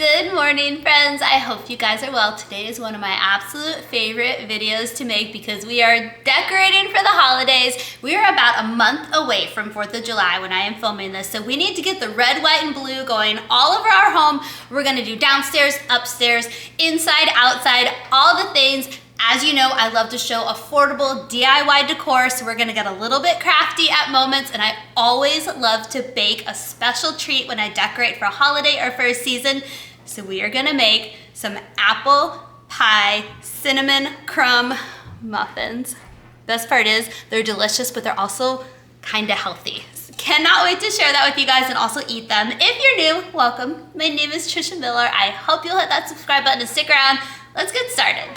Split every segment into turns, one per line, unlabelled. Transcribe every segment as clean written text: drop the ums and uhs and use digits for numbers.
Good morning, friends. I hope you guys are well. Today is one of my absolute favorite videos to make because we are decorating for the holidays. We are about a month away from 4th of July when I am filming this, so we need to get the red, white, and blue going all over our home. We're gonna do downstairs, upstairs, inside, outside, all the things. As you know, I love to show affordable DIY decor, so we're gonna get a little bit crafty at moments, and I always love to bake a special treat when I decorate for a holiday or for a season. So we are gonna make some apple pie cinnamon crumb muffins. Best part is they're delicious, but they're also kinda healthy. Cannot wait to share that with you guys and also eat them. If you're new, welcome. My name is Trisha Miller. I hope you'll hit that subscribe button and stick around. Let's get started.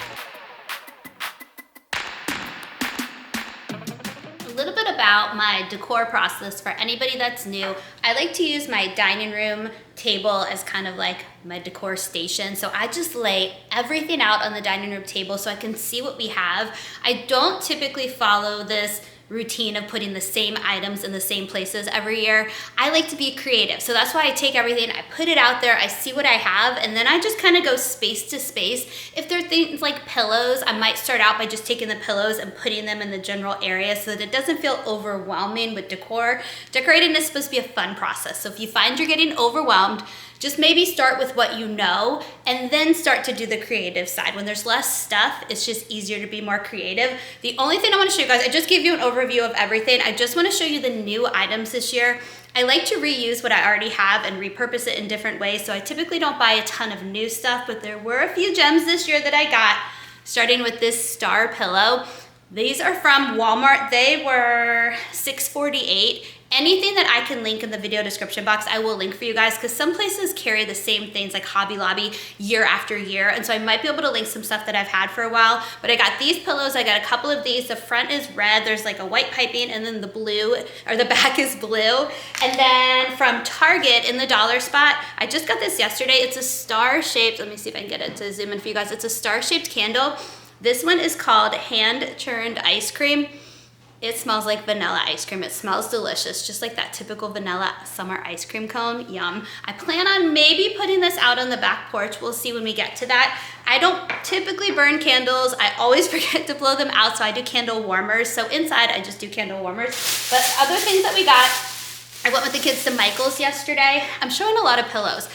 A little bit about my decor process for anybody that's new. I like to use my dining room table as kind of like my decor station. So I just lay everything out on the dining room table so I can see what we have. I don't typically follow this routine of putting the same items in the same places every year. I like to be creative. So that's why I take everything, I put it out there, I see what I have, and then I just kind of go space to space. If there are things like pillows, I might start out by just taking the pillows and putting them in the general area so that it doesn't feel overwhelming with decor. Decorating is supposed to be a fun process. So if you find you're getting overwhelmed, just maybe start with what you know and then start to do the creative side. When there's less stuff, it's just easier to be more creative. The only thing I want to show you guys, I just gave you an overview of everything. I just want to show you the new items this year. I like to reuse what I already have and repurpose it in different ways. So I typically don't buy a ton of new stuff, but there were a few gems this year that I got, starting with this star pillow. These are from Walmart. They were $6.48. Anything that I can link in the video description box, I will link for you guys because some places carry the same things like Hobby Lobby year after year. And so I might be able to link some stuff that I've had for a while, but I got these pillows. I got a couple of these. The front is red. There's like a white piping and then the blue or the back is blue. And then from Target in the dollar spot, I just got this yesterday. It's a star shaped, let me see if I can get it to zoom in for you guys. It's a star shaped candle. This one is called hand churned ice cream. It smells like vanilla ice cream. It smells delicious, just like that typical vanilla summer ice cream cone. Yum. I plan on maybe putting this out on the back porch. We'll see when we get to that. I don't typically burn candles. I always forget to blow them out, so I do candle warmers. So inside, I just do candle warmers. But other things that we got, I went with the kids to Michael's yesterday. I'm showing a lot of pillows.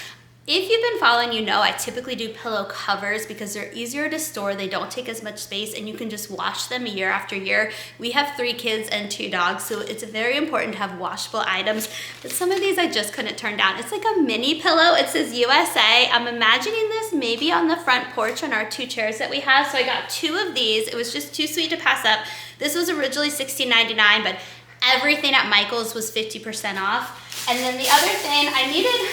If you've been following, you know I typically do pillow covers because they're easier to store, they don't take as much space, and you can just wash them year after year. We have 3 kids and 2 dogs, so it's very important to have washable items. But some of these I just couldn't turn down. It's like a mini pillow. It says USA. I'm imagining this maybe on the front porch on our 2 chairs that we have. So I got 2 of these. It was just too sweet to pass up. This was originally $16.99, but everything at Michael's was 50% off. And then the other thing I needed,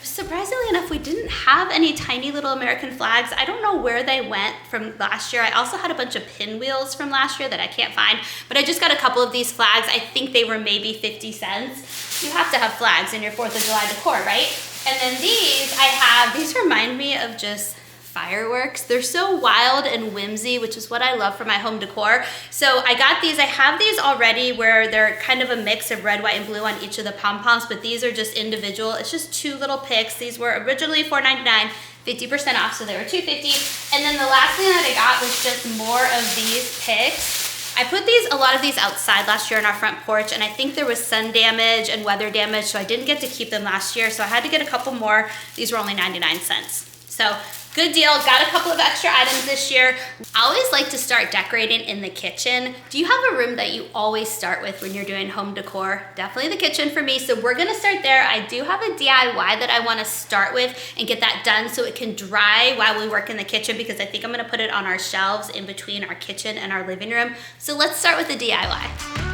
surprisingly enough, we didn't have any tiny little American flags. I don't know where they went from last year. I also had a bunch of pinwheels from last year that I can't find, but I just got a couple of these flags. I think they were maybe 50 cents. You have to have flags in your 4th of July decor, right? And then these remind me of just fireworks. They're so wild and whimsy, which is what I love for my home decor. So I got these. I have these already where they're kind of a mix of red, white, and blue on each of the pom-poms, but these are just individual. It's just 2 little picks. These were originally $4.99, 50% off, so they were $2.50. And then the last thing that I got was just more of these picks. I put a lot of these outside last year on our front porch, and I think there was sun damage and weather damage, so I didn't get to keep them last year, so I had to get a couple more. These were only 99 cents. So good deal. Got a couple of extra items this year. I always like to start decorating in the kitchen. Do you have a room that you always start with when you're doing home decor? Definitely the kitchen for me. So we're gonna start there. I do have a DIY that I wanna start with and get that done so it can dry while we work in the kitchen, because I think I'm gonna put it on our shelves in between our kitchen and our living room. So let's start with the DIY.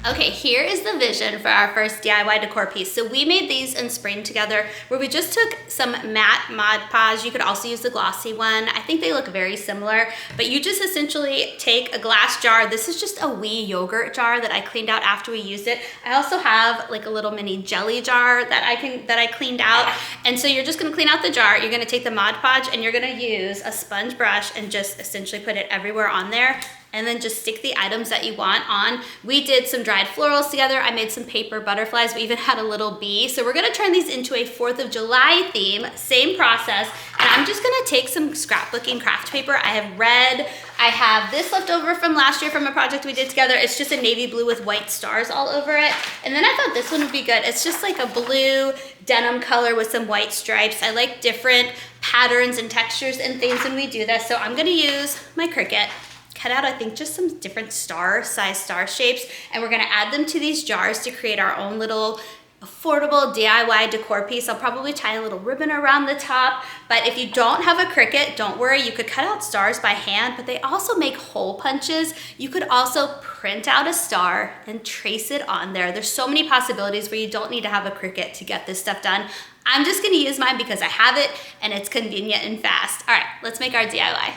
Okay, here is the vision for our first DIY decor piece. So we made these in spring together where we just took some matte Mod Podge. You could also use the glossy one. I think they look very similar, but you just essentially take a glass jar. This is just a wee yogurt jar that I cleaned out after we used it. I also have like a little mini jelly jar that I cleaned out. And so you're just gonna clean out the jar. You're gonna take the Mod Podge and you're gonna use a sponge brush and just essentially put it everywhere on there. and then just stick the items that you want on. We did some dried florals together. I made some paper butterflies. We even had a little bee. So we're gonna turn these into a 4th of July theme, same process. And I'm just gonna take some scrapbooking craft paper. I have red, I have this left over from last year from a project we did together. It's just a navy blue with white stars all over it. And then I thought this one would be good. It's just like a blue denim color with some white stripes. I like different patterns and textures and things when we do this. So I'm gonna use my Cricut, cut out I think just some different size star shapes, and we're gonna add them to these jars to create our own little affordable DIY decor piece. I'll probably tie a little ribbon around the top, but if you don't have a Cricut, don't worry, you could cut out stars by hand, but they also make hole punches. You could also print out a star and trace it on there. There's so many possibilities where you don't need to have a Cricut to get this stuff done. I'm just gonna use mine because I have it and it's convenient and fast. All right, let's make our DIY.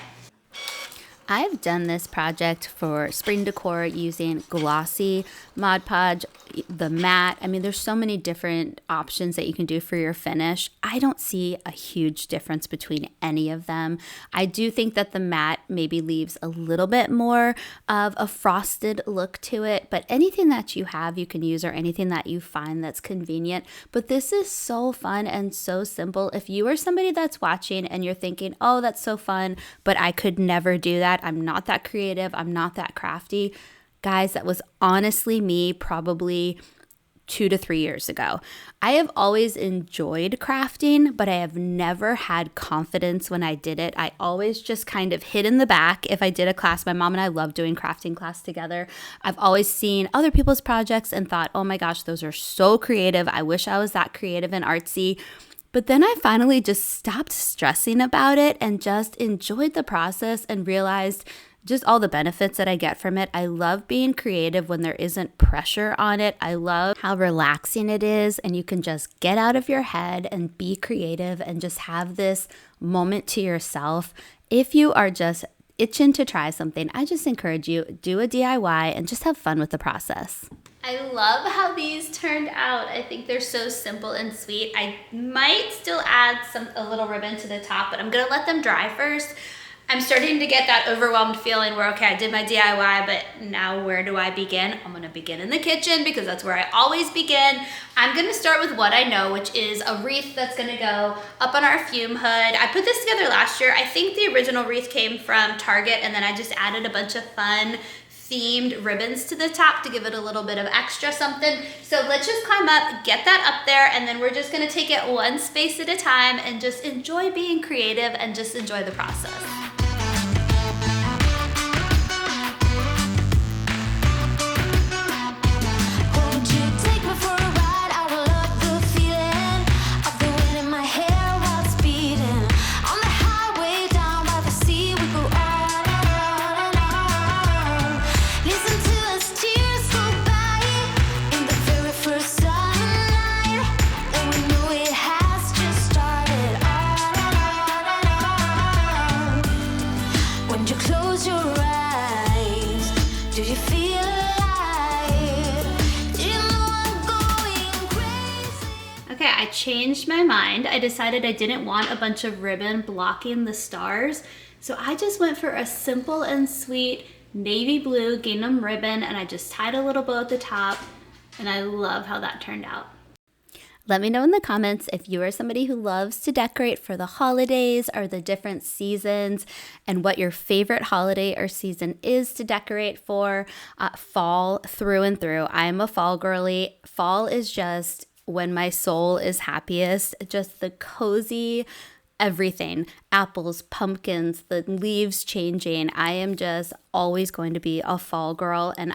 I've done this project for spring decor using glossy Mod Podge, the matte. I mean, there's so many different options that you can do for your finish. I don't see a huge difference between any of them. I do think that the matte maybe leaves a little bit more of a frosted look to it, but anything that you have you can use, or anything that you find that's convenient. But this is so fun and so simple. If you are somebody that's watching and you're thinking, oh, that's so fun, but I could never do that. I'm not that creative. I'm not that crafty. Guys, that was honestly me probably 2 to 3 years ago. I have always enjoyed crafting, but I have never had confidence when I did it. I always just kind of hid in the back if I did a class. My mom and I love doing crafting class together. I've always seen other people's projects and thought, oh my gosh, those are so creative. I wish I was that creative and artsy. But then I finally just stopped stressing about it and just enjoyed the process and realized just all the benefits that I get from it. I love being creative when there isn't pressure on it. I love how relaxing it is, and you can just get out of your head and be creative and just have this moment to yourself. If you are just itching to try something, I just encourage you, do a DIY and just have fun with the process. I love how these turned out. I think they're so simple and sweet. I might still add a little ribbon to the top, but I'm gonna let them dry first. I'm starting to get that overwhelmed feeling where, okay, I did my DIY, but now where do I begin? I'm gonna begin in the kitchen because that's where I always begin. I'm gonna start with what I know, which is a wreath that's gonna go up on our fume hood. I put this together last year. I think the original wreath came from Target, and then I just added a bunch of fun themed ribbons to the top to give it a little bit of extra something. So let's just climb up, get that up there, and then we're just gonna take it one space at a time and just enjoy being creative and just enjoy the process. I changed my mind. I decided I didn't want a bunch of ribbon blocking the stars. So I just went for a simple and sweet navy blue gingham ribbon, and I just tied a little bow at the top, and I love how that turned out. Let me know in the comments if you are somebody who loves to decorate for the holidays or the different seasons, and what your favorite holiday or season is to decorate for. Fall through and through. I am a fall girly. Fall is just when my soul is happiest, just the cozy everything, apples, pumpkins, the leaves changing. I am just always going to be a fall girl, and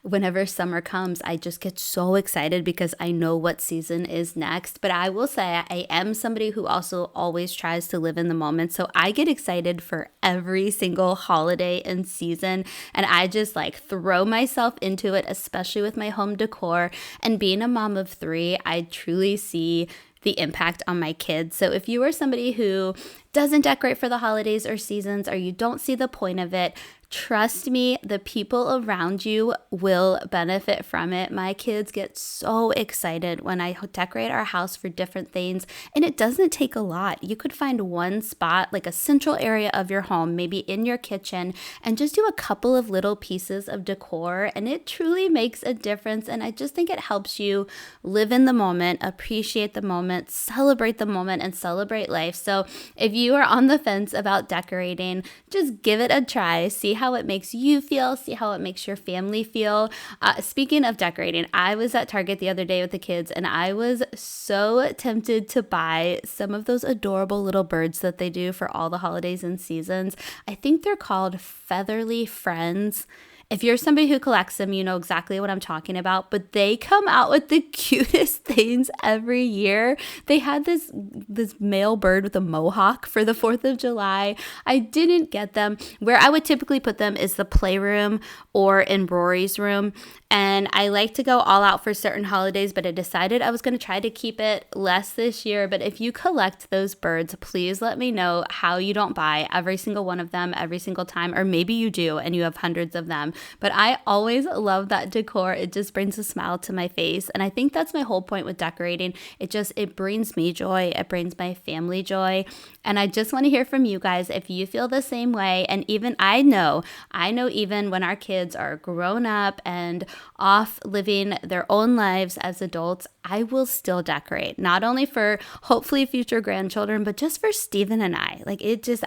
whenever summer comes, I just get so excited because I know what season is next. But I will say I am somebody who also always tries to live in the moment, so I get excited for every single holiday and season, and I just like throw myself into it, especially with my home decor. And being a mom of 3, I truly see the impact on my kids. So if you are somebody who doesn't decorate for the holidays or seasons, or you don't see the point of it, Trust me, the people around you will benefit from it. My kids get so excited when I decorate our house for different things, and it doesn't take a lot. You could find one spot, like a central area of your home, maybe in your kitchen, and just do a couple of little pieces of decor, and it truly makes a difference. And I just think it helps you live in the moment, appreciate the moment, celebrate the moment, and celebrate life. So if you are on the fence about decorating, just give it a try. See how it makes you feel. See how it makes your family feel. Speaking of decorating, I was at Target the other day with the kids, and I was so tempted to buy some of those adorable little birds that they do for all the holidays and seasons. I think they're called Featherly Friends. If you're somebody who collects them, you know exactly what I'm talking about, but they come out with the cutest things every year. They had this male bird with a mohawk for the 4th of July. I didn't get them. Where I would typically put them is the Playroom or in Rory's room. And I like to go all out for certain holidays, but I decided I was going to try to keep it less this year. But if you collect those birds, please let me know how you don't buy every single one of them every single time, or maybe you do and you have hundreds of them. But I always love that decor. It just brings a smile to my face. And I think that's my whole point with decorating. It brings me joy. It brings my family joy. And I just want to hear from you guys if you feel the same way. And even I know even when our kids are grown up and off living their own lives as adults, I will still decorate, not only for hopefully future grandchildren, but just for Steven and I.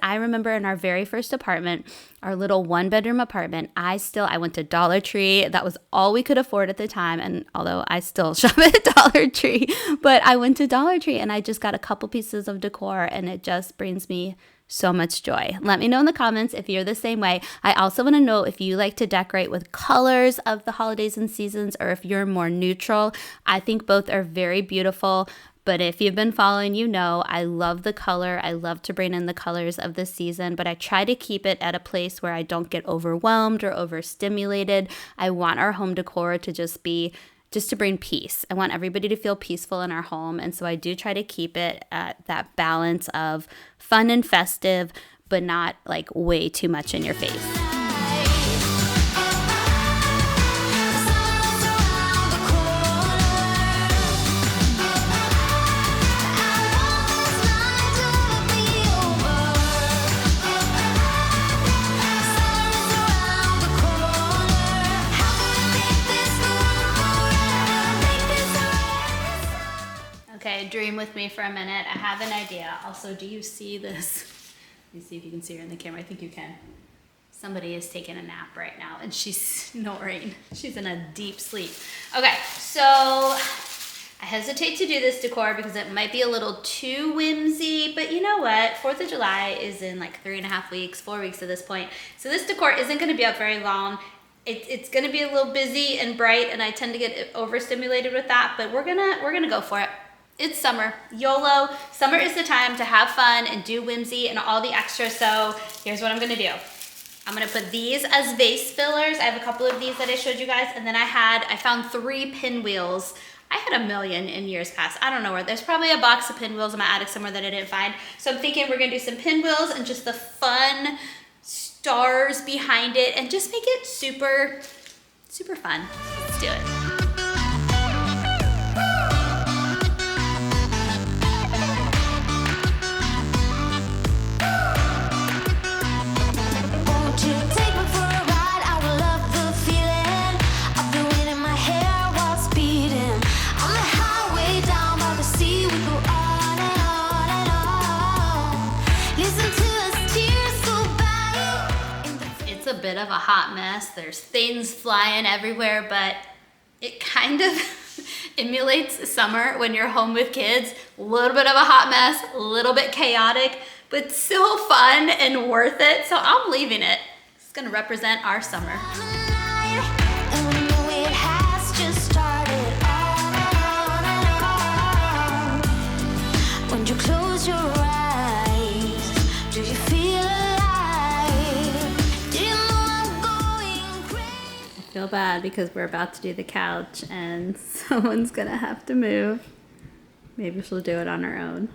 I remember in our very first apartment, our little 1-bedroom apartment, I went to Dollar Tree. That was all we could afford at the time. And although I still shop at Dollar Tree, but I went to Dollar Tree and I just got a couple pieces of decor, and it just brings me so much joy. Let me know in the comments if you're the same way. I also want to know if you like to decorate with colors of the holidays and seasons, or if you're more neutral. I think both are very beautiful. But if you've been following, you know I love the color. I love to bring in the colors of the season, but I try to keep it at a place where I don't get overwhelmed or overstimulated. I want our home decor to just to bring peace. I want everybody to feel peaceful in our home. And so I do try to keep it at that balance of fun and festive, but not like way too much in your face. Okay, dream with me for a minute. I have an idea. Also, do you see this? Let me see if you can see her in the camera. I think you can. Somebody is taking a nap right now and she's snoring. She's in a deep sleep. Okay, so I hesitate to do this decor because it might be a little too whimsy, but you know what? 4th of July is in like 3.5 weeks, 4 weeks at this point. So this decor isn't gonna be up very long. It's gonna be a little busy and bright, and I tend to get overstimulated with that, but we're gonna go for it. It's summer, YOLO. Summer is the time to have fun and do whimsy and all the extra. So here's what I'm gonna do. I'm gonna put these as vase fillers. I have a couple of these that I showed you guys, and then I found 3 pinwheels. I had a million in years past. I don't know where. There's probably a box of pinwheels in my attic somewhere that I didn't find. So I'm thinking we're gonna do some pinwheels and just the fun stars behind it, and just make it super, super fun. Let's do it. A bit of a hot mess. There's things flying everywhere, but it kind of emulates summer when you're home with kids. A little bit of a hot mess, a little bit chaotic, but still fun and worth it. So I'm leaving it. It's gonna represent our summer. When you close your eyes, do you feel feel bad because we're about to do the couch and someone's gonna have to move. Maybe she'll do it on her own.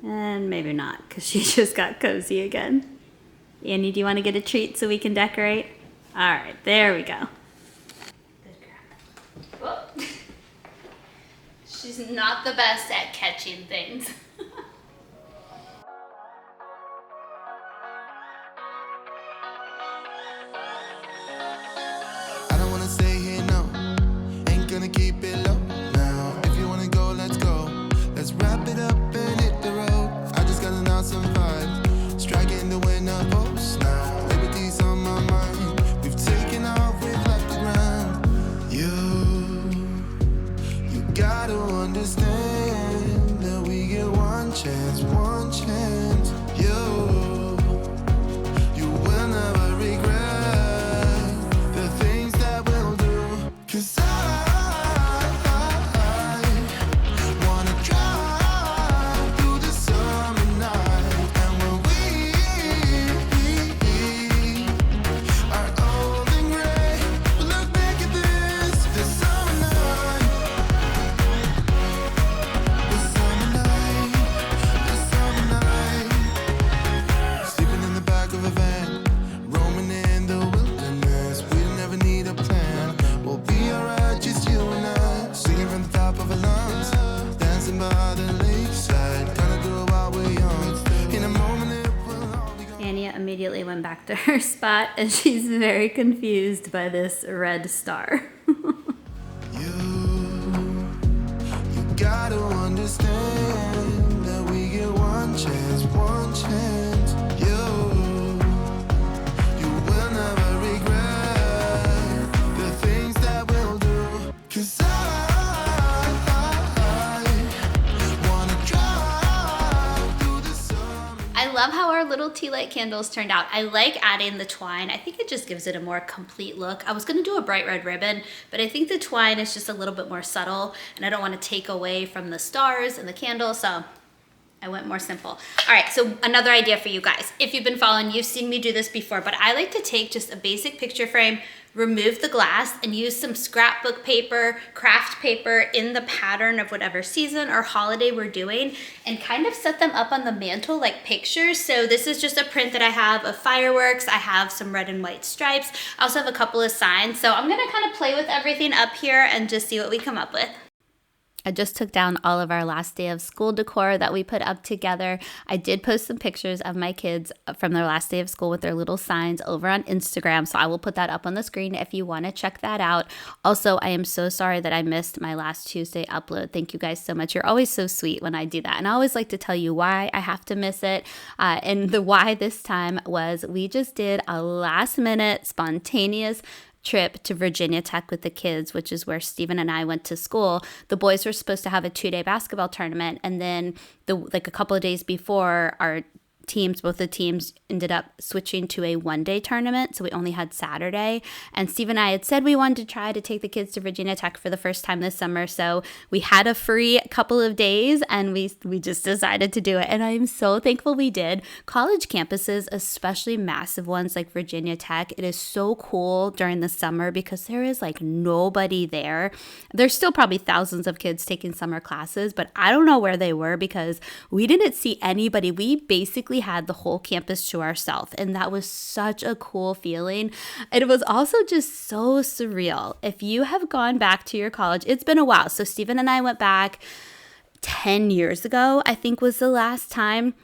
And maybe not, because she just got cozy again. Annie, do you want to get a treat so we can decorate? All right, there we go. Good girl. Whoa. She's not the best at catching things.
I don't wanna stay here, no. Ain't gonna keep it low now. If you wanna go, let's go. Let's wrap it up and hit the road. I just got an awesome vibe. Striking the winner post now. Liberty's on my mind. We've taken off, we've left the ground. You gotta understand that we get one chance, one chance. You will never regret the things that we'll do. 'Cause I wanna drive through the summer night. And when we are old and gray, we'll look back at this summer night. This summer night, this summer night. Sleeping in the back of a van, roaming in the wilderness. We'll never need a plan. We'll be alright, just you and I. Singing from the top of our lungs, dancing by the lakeside. Gonna do it while we're young. In a moment it will all be gone.
Anya immediately went back to her spot and she's very confused by this red star.
You gotta understand that we get one chance, one chance. You will never regret the things that we'll do. 'Cause I wanna drive through the summer.
I love how our little tea light candles turned out. I like adding the twine. I think it just gives it a more complete look. I was gonna do a bright red ribbon, but I think the twine is just a little bit more subtle and I don't wanna take away from the stars and the candle, so I went more simple. All right, so another idea for you guys. If you've been following, you've seen me do this before, but I like to take just a basic picture frame, remove the glass, and use some scrapbook paper, craft paper in the pattern of whatever season or holiday we're doing, and kind of set them up on the mantle like pictures. So this is just a print that I have of fireworks. I have some red and white stripes. I also have a couple of signs. So I'm gonna kind of play with everything up here and just see what we come up with. I just took down all of our last day of school decor that we put up together. I did post some pictures of my kids from their last day of school with their little signs over on Instagram, so I will put that up on the screen if you want to check that out. Also, I am so sorry that I missed my last Tuesday upload. Thank you guys so much. You're always so sweet when I do that, and I always like to tell you why I have to miss it. And the why this time was we just did a last-minute, spontaneous trip to Virginia Tech with the kids, which is where Steven and I went to school. The boys were supposed to have a 2-day basketball tournament, and then a couple of days before, both the teams ended up switching to a 1-day tournament, so we only had Saturday. And Steve and I had said we wanted to try to take the kids to Virginia Tech for the first time this summer, so we had a free couple of days, and we just decided to do it. And I'm so thankful we did. College campuses, especially massive ones like Virginia Tech, it is so cool during the summer because there is like nobody there. There's still probably thousands of kids taking summer classes, but I don't know where they were because we didn't see anybody. We basically had the whole campus to ourselves, and that was such a cool feeling. It was also just so surreal. If you have gone back to your college, it's been a while. So Steven and I went back 10 years ago, I think was the last time.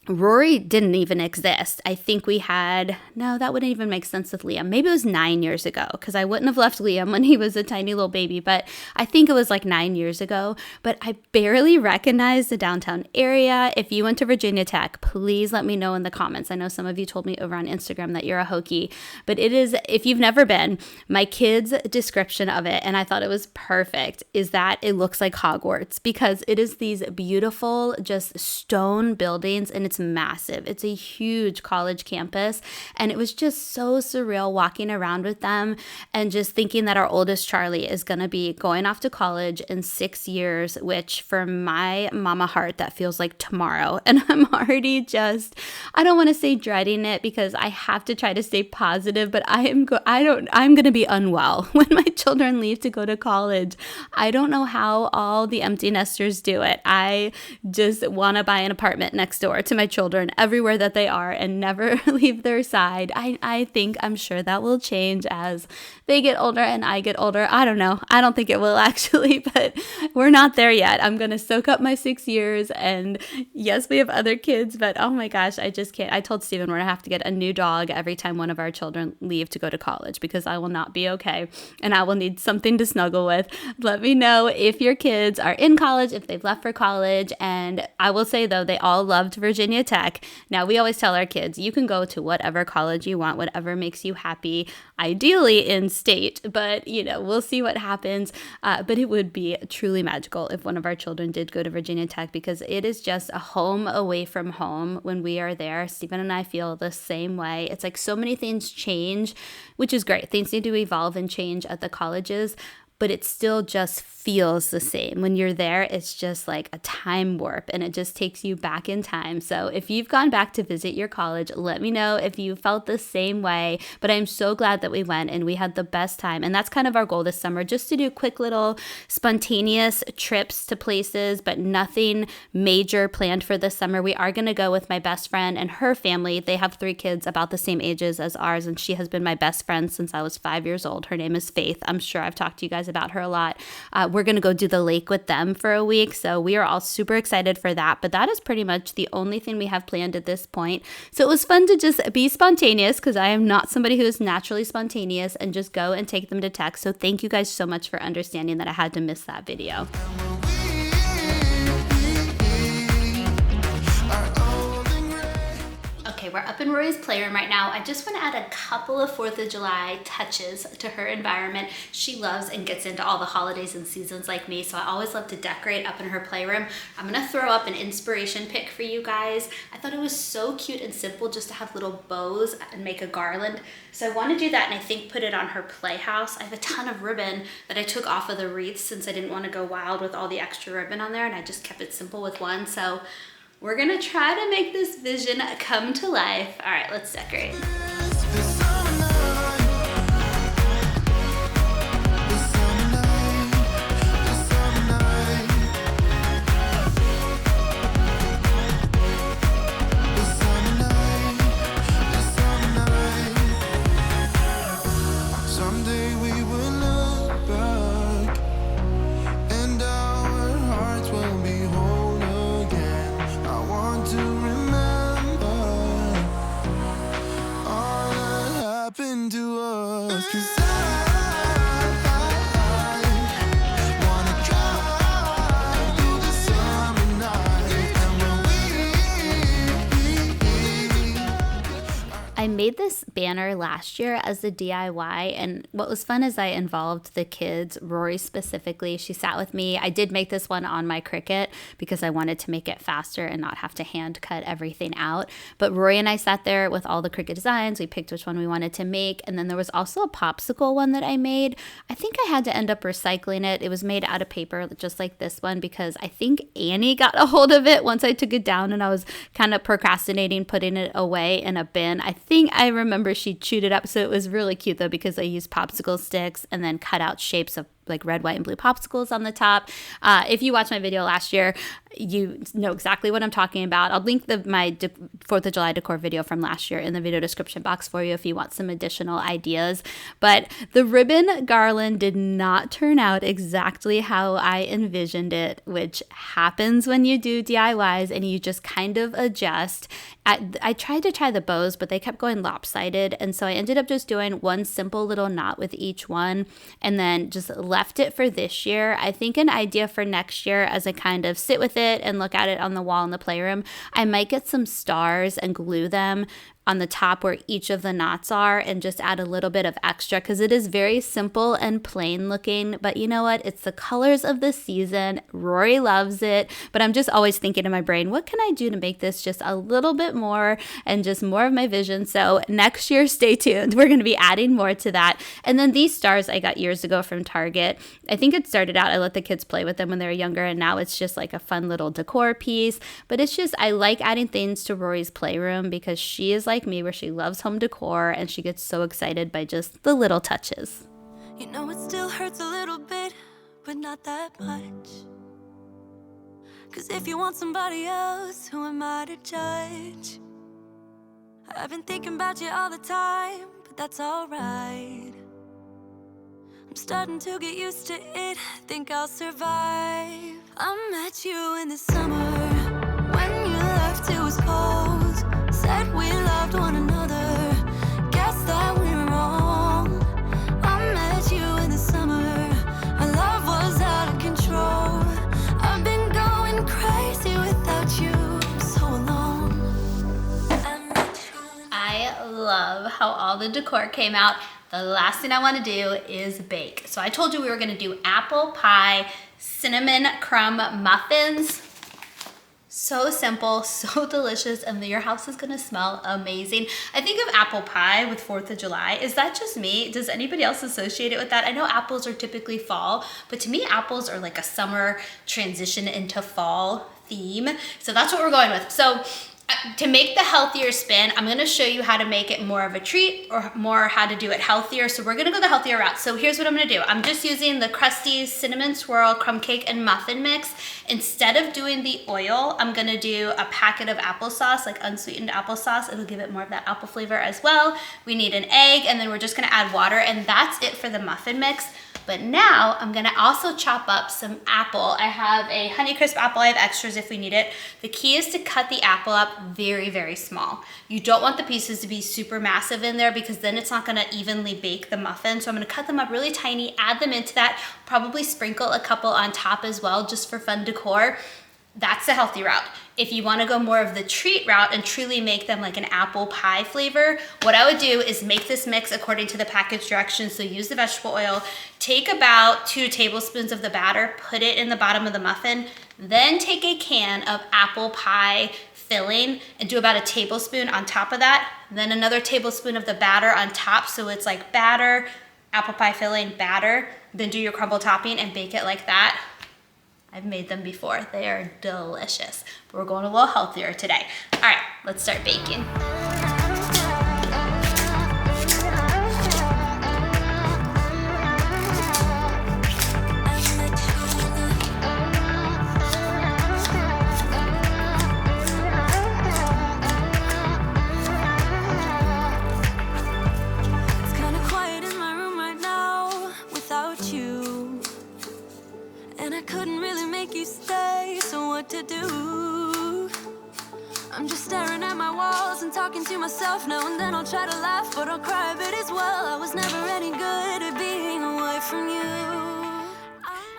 Rory didn't even exist. I think that wouldn't even make sense with Liam. Maybe it was 9 years ago because I wouldn't have left Liam when he was a tiny little baby, but I think it was like 9 years ago. But I barely recognized the downtown area. If you went to Virginia Tech, please let me know in the comments. I know some of you told me over on Instagram that you're a Hokie, but it is, if you've never been, my kids' description of it, and I thought it was perfect, is that it looks like Hogwarts because it is these beautiful, just stone buildings, and it's massive. It's a huge college campus, and it was just so surreal walking around with them and just thinking that our oldest Charlie is going to be going off to college in 6 years, which for my mama heart, that feels like tomorrow. And I'm already I don't want to say dreading it because I have to try to stay positive, but I'm going to be unwell when my children leave to go to college. I don't know how all the empty nesters do it. I just want to buy an apartment next door to my
children everywhere that they are and never leave their side. I'm sure that will change as they get older and I get older. I don't know. I don't think it will actually, but we're not there yet. I'm going to soak up my 6 years, and yes, we have other kids, but oh my gosh, I just can't. I told Steven we're going to have to get a new dog every time one of our children leave to go to college, because I will not be okay and I will need something to snuggle with. Let me know if your kids are in college, if they've left for college. And I will say though, they all loved Virginia Tech. Now, we always tell our kids, you can go to whatever college you want, whatever makes you happy, ideally in state, but we'll see what happens. But it would be truly magical if one of our children did go to Virginia Tech, because it is just a home away from home when we are there. Stephen and I feel the same way. It's like so many things change, which is great. Things need to evolve and change at the colleges, but it still just feels the same. When you're there, it's just like a time warp, and it just takes you back in time. So if you've gone back to visit your college, let me know if you felt the same way. But I'm so glad that we went and we had the best time. And that's kind of our goal this summer, just to do quick little spontaneous trips to places, but nothing major planned for this summer. We are going to go with my best friend and her family. They have 3 kids about the same ages as ours, and she has been my best friend since I was 5 years old. Her name is Faith. I'm sure I've talked to you guys about her a lot. We're going to go do the lake with them for a week. So we are all super excited for that. But that is pretty much the only thing we have planned at this point. So it was fun to just be spontaneous, because I am not somebody who is naturally spontaneous, and just go and take them to tech. So thank you guys so much for understanding that I had to miss that video.
Okay, we're up in Rory's playroom right now. I just want to add a couple of 4th of July touches to her environment. She loves and gets into all the holidays and seasons like me, so I always love to decorate up in her playroom. I'm going to throw up an inspiration pic for you guys. I thought it was so cute and simple just to have little bows and make a garland. So I want to do that, and I think put it on her playhouse. I have a ton of ribbon that I took off of the wreaths since I didn't want to go wild with all the extra ribbon on there, and I just kept it simple with one. So we're gonna try to make this vision come to life. All right, let's decorate.
Someday we will look back, and our hearts will be whole again. I want to remember all that happened to us, 'cause I wanna drive through the summer night, and when
I made this banner last year as a DIY, and what was fun is I involved the kids, Rory specifically. She sat with me. I did make this one on my Cricut because I wanted to make it faster and not have to hand cut everything out. But Rory and I sat there with all the Cricut designs. We picked which one we wanted to make, and then there was also a popsicle one that I made. I think I had to end up recycling it. It was made out of paper just like this one, because I think Annie got a hold of it once I took it down and I was kind of procrastinating putting it away in a bin. I think I remember she chewed it up. So it was really cute though, because I used popsicle sticks and then cut out shapes of like red, white, and blue popsicles on the top. If you watched my video last year, you know exactly what I'm talking about. I'll link my 4th of July decor video from last year in the video description box for you if you want some additional ideas. But the ribbon garland did not turn out exactly how I envisioned it, which happens when you do DIYs and you just kind of adjust. I tried to try the bows, but they kept going lopsided, and so I ended up just doing one simple little knot with each one, and then just left it for this year. I think an idea for next year, as I kind of sit with it and look at it on the wall in the playroom, I might get some stars and glue them on the top where each of the knots are, and just add a little bit of extra, because it is very simple and plain looking. But you know what? It's the colors of the season. Rory loves it, but I'm just always thinking in my brain, what can I do to make this just a little bit more and just more of my vision? So next year, stay tuned. We're going to be adding more to that. And then these stars I got years ago from Target. I think it started out, I let the kids play with them when they were younger, and now it's just like a fun little decor piece. But it's just, I like adding things to Rory's playroom, because she is like me, where she loves home decor and she gets so excited by just the little touches.
You know it still hurts a little bit, but not that much. 'Cause if you want somebody else, who am I to judge? I've been thinking about you all the time, but that's alright. I'm starting to get used to it, think I'll survive. I met you in the summer, when you left it was cold. Said we loved one another, guess that we were wrong. I met you in the summer, our love was out of control. I've been going crazy without you, I'm so alone.
I love how all the decor came out. The last thing I want to do is bake. So I told you we were going to do apple pie cinnamon crumb muffins. So simple, so delicious, and your house is gonna smell amazing. I think of apple pie with 4th of July. Is that just me? Does anybody else associate it with that? I know apples are typically fall, but to me, apples are like a summer transition into fall theme. So that's what we're going with. So to make the healthier spin, I'm gonna show you how to make it more of a treat or more how to do it healthier. So we're gonna go the healthier route. So here's what I'm gonna do. I'm just using the crusty cinnamon swirl crumb cake and muffin mix. Instead of doing the oil, I'm gonna do a packet of applesauce, like unsweetened applesauce. It'll give it more of that apple flavor as well. We need an egg, and then we're just gonna add water, and that's it for the muffin mix. But now I'm gonna also chop up some apple. I have a Honeycrisp apple. I have extras if we need it. The key is to cut the apple up very, very small. You don't want the pieces to be super massive in there because then it's not gonna evenly bake the muffin. So I'm gonna cut them up really tiny, add them into that, probably sprinkle a couple on top as well, just for fun decor. That's the healthy route. If you wanna go more of the treat route and truly make them like an apple pie flavor, what I would do is make this mix according to the package directions. So use the vegetable oil, take about 2 tablespoons of the batter, put it in the bottom of the muffin, then take a can of apple pie filling and do about a tablespoon on top of that, then another tablespoon of the batter on top. So it's like batter, apple pie filling, batter, then do your crumble topping and bake it like that. I've made them before. They are delicious. But we're going a little healthier today. All right, let's start baking.
It's kinda quiet in my room right now without you. And I couldn't really make you stay, so what to do? I'm just staring at my walls and talking to myself now and then. I'll try to laugh, but I'll cry a bit as well. I was never any good at being away from you.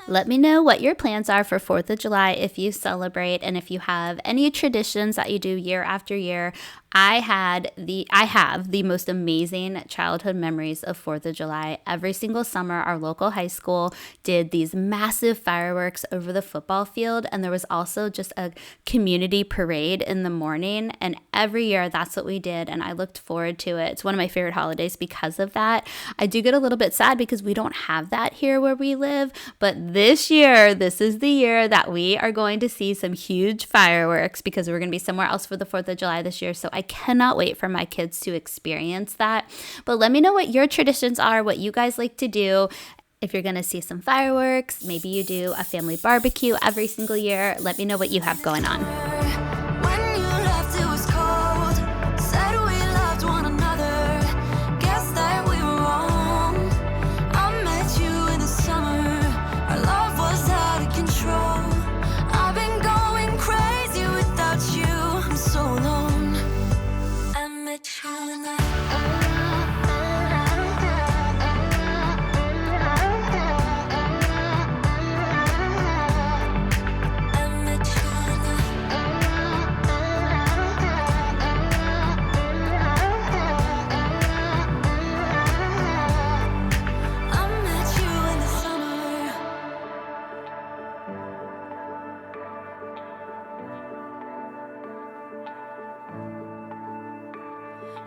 Let me know what your plans are for 4th of July if you celebrate, and if you have any traditions that you do year after year. I have the most amazing childhood memories of 4th of July. Every single summer, our local high school did these massive fireworks over the football field, and there was also just a community parade in the morning, and every year that's what we did, and I looked forward to it. It's one of my favorite holidays because of that. I do get a little bit sad because we don't have that here where we live, but this year, this is the year that we are going to see some huge fireworks because we're going to be somewhere else for the 4th of July this year, so I cannot wait for my kids to experience that. But let me know what your traditions are, what you guys like to do. If you're going to see some fireworks, maybe you do a family barbecue every single year. Let me know what you have going on.
When you left, it was cold. Said we loved one another. Guess that we were wrong. I met you in the summer. Our love was out of control. I've been going crazy without you. I'm so alone. I met you in the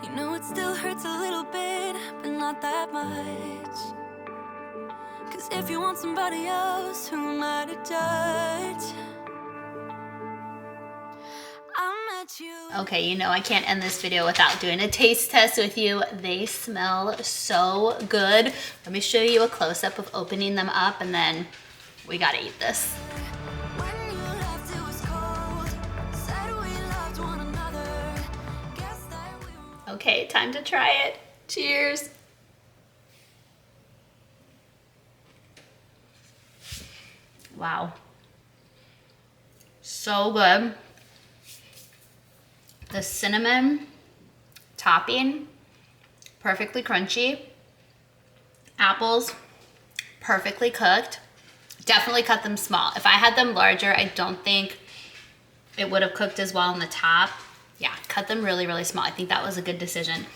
You know it still hurts a little bit, but not that much. 'Cause if you want somebody else, who am I to judge? I met you.
Okay, you know I can't end this video without doing a taste test with you. They smell so good. Let me show you a close-up of opening them up, and then we gotta eat this.
When you left, it was
Okay, time to try it. Cheers. Wow. So good. The cinnamon topping, perfectly crunchy. Apples, perfectly cooked. Definitely cut them small. If I had them larger, I don't think it would have cooked as well on the top. Yeah, cut them really, really small. I think that was a good decision.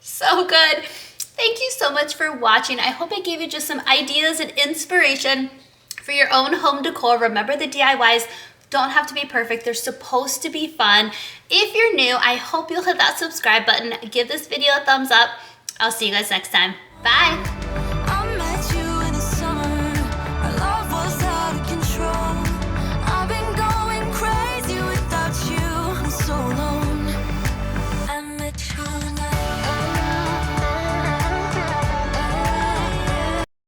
So good. Thank you so much for watching. I hope I gave you just some ideas and inspiration for your own home decor. Remember, the DIYs don't have to be perfect. They're supposed to be fun. If you're new, I hope you'll hit that subscribe button. Give this video a thumbs up. I'll see you guys next time. Bye.